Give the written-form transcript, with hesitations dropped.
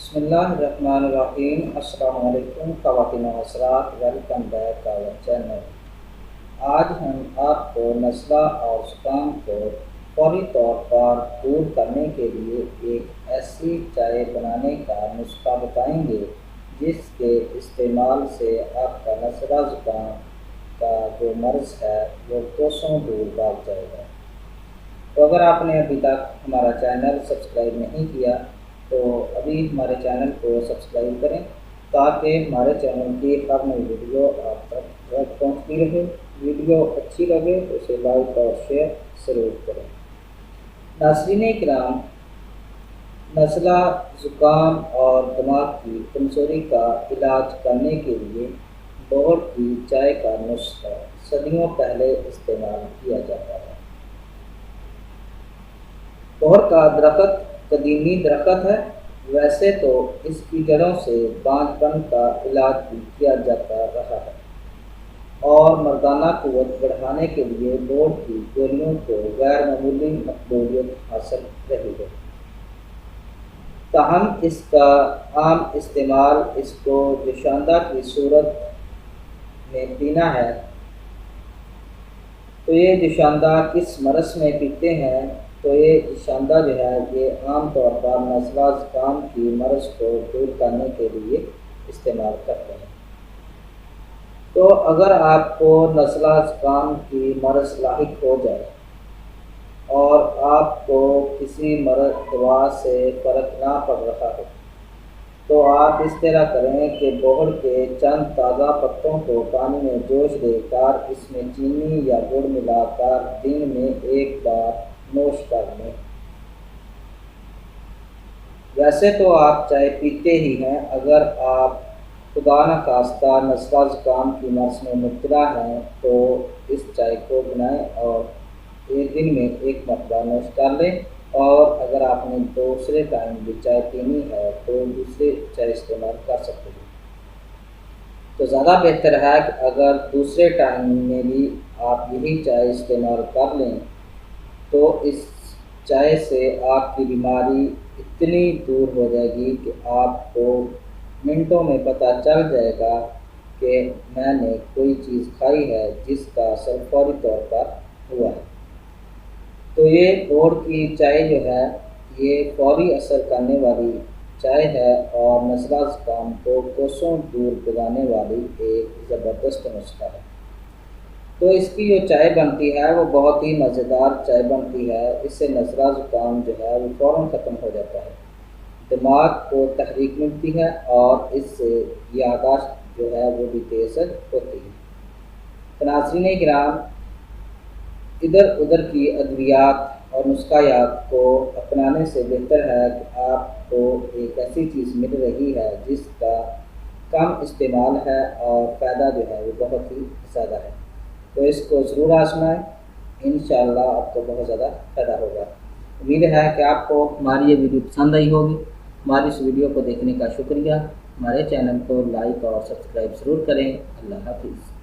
بسم اللہ الرحمن الرحیم۔ السلام علیکم خواتین و حضرات، ویلکم بیک آور چینل۔ آج ہم آپ کو نزلہ اور زکام کو فوری طور پر دور کرنے کے لیے ایک ایسی چائے بنانے کا نسخہ بتائیں گے جس کے استعمال سے آپ کا نزلہ زکام کا جو مرض ہے وہ کوسوں دور بھاگ جائے گا۔ تو اگر آپ نے ابھی تک ہمارا چینل سبسکرائب نہیں کیا تو ابھی ہمارے چینل کو سبسکرائب کریں تاکہ ہمارے چینل کی ہر نئی ویڈیو آپ تک پہنچتی رہے۔ ویڈیو اچھی لگے تو اسے لائک اور شیئر ضرور کریں۔ ناظرین کرام، نزلہ، زکام اور دماغ کی کمزوری کا علاج کرنے کے لیے بہڑ کی چائے کا نسخہ صدیوں پہلے استعمال کیا جاتا ہے۔ بہڑ کا درخت قدیمی درخت ہے، ویسے تو اس کی جڑوں سے بانجھ پن کا علاج بھی کیا جاتا رہا ہے اور مردانہ قوت بڑھانے کے لیے بہڑ کی گولیوں کو غیر معمولی مقبولیت حاصل رہی ہے۔ تاہم اس کا عام استعمال اس کو جوشاندہ کی صورت میں پینا ہے۔ تو یہ جوشاندہ کس مرض میں پیتے ہیں؟ تو یہ جوشاندہ جو ہے یہ عام طور پر نزلہ زکام کی مرض کو دور کرنے کے لیے استعمال کرتے ہیں۔ تو اگر آپ کو نزلہ زکام کی مرض لاحق ہو جائے اور آپ کو کسی مرض دوا سے فرق نہ پڑ رہا ہو تو آپ اس طرح کریں کہ بہڑ کے چند تازہ پتوں کو پانی میں جوش دے کر اس میں چینی یا گڑ ملا کر دن میں ایک بار نوش کر لیں۔ ویسے تو آپ چائے پیتے ہی ہیں، اگر آپ خدا نخواستہ نزلہ زکام کی مرض میں مبتلا ہیں تو اس چائے کو بنائیں اور ایک دن میں ایک مرتبہ نوش کر لیں، اور اگر آپ نے دوسرے ٹائم بھی چائے پینی ہے تو دوسری چائے استعمال کر سکتے ہیں۔ تو زیادہ بہتر ہے کہ اگر دوسرے ٹائم میں بھی آپ یہی چائے استعمال کر لیں تو اس چائے سے آپ کی بیماری اتنی دور ہو جائے گی کہ آپ کو منٹوں میں پتہ چل جائے گا کہ میں نے کوئی چیز کھائی ہے جس کا اثر فوری طور پر ہوا ہے۔ تو یہ بہڑ کی چائے جو ہے یہ فوری اثر کرنے والی چائے ہے اور نزلہ زکام کو کوسوں دور بھگانے والی ایک زبردست نسخہ ہے۔ تو اس کی جو چائے بنتی ہے وہ بہت ہی مزیدار چائے بنتی ہے۔ اس سے نزلہ زکام جو ہے وہ فوراً ختم ہو جاتا ہے، دماغ کو تحریک ملتی ہے اور اس سے یادداشت جو ہے وہ بھی تیز ہوتی ہے۔ تو ناظرین کرام، ادھر ادھر کی ادویات اور نسخیات کو اپنانے سے بہتر ہے کہ آپ کو ایک ایسی چیز مل رہی ہے جس کا کم استعمال ہے اور فائدہ جو ہے وہ بہت ہی زیادہ ہے۔ تو اس کو ضرور آزمائیں، انشاءاللہ آپ کو بہت زیادہ فائدہ ہوگا۔ امید ہے کہ آپ کو ہماری یہ ویڈیو پسند آئی ہوگی۔ ہماری اس ویڈیو کو دیکھنے کا شکریہ۔ ہمارے چینل کو لائک اور سبسکرائب ضرور کریں۔ اللہ حافظ۔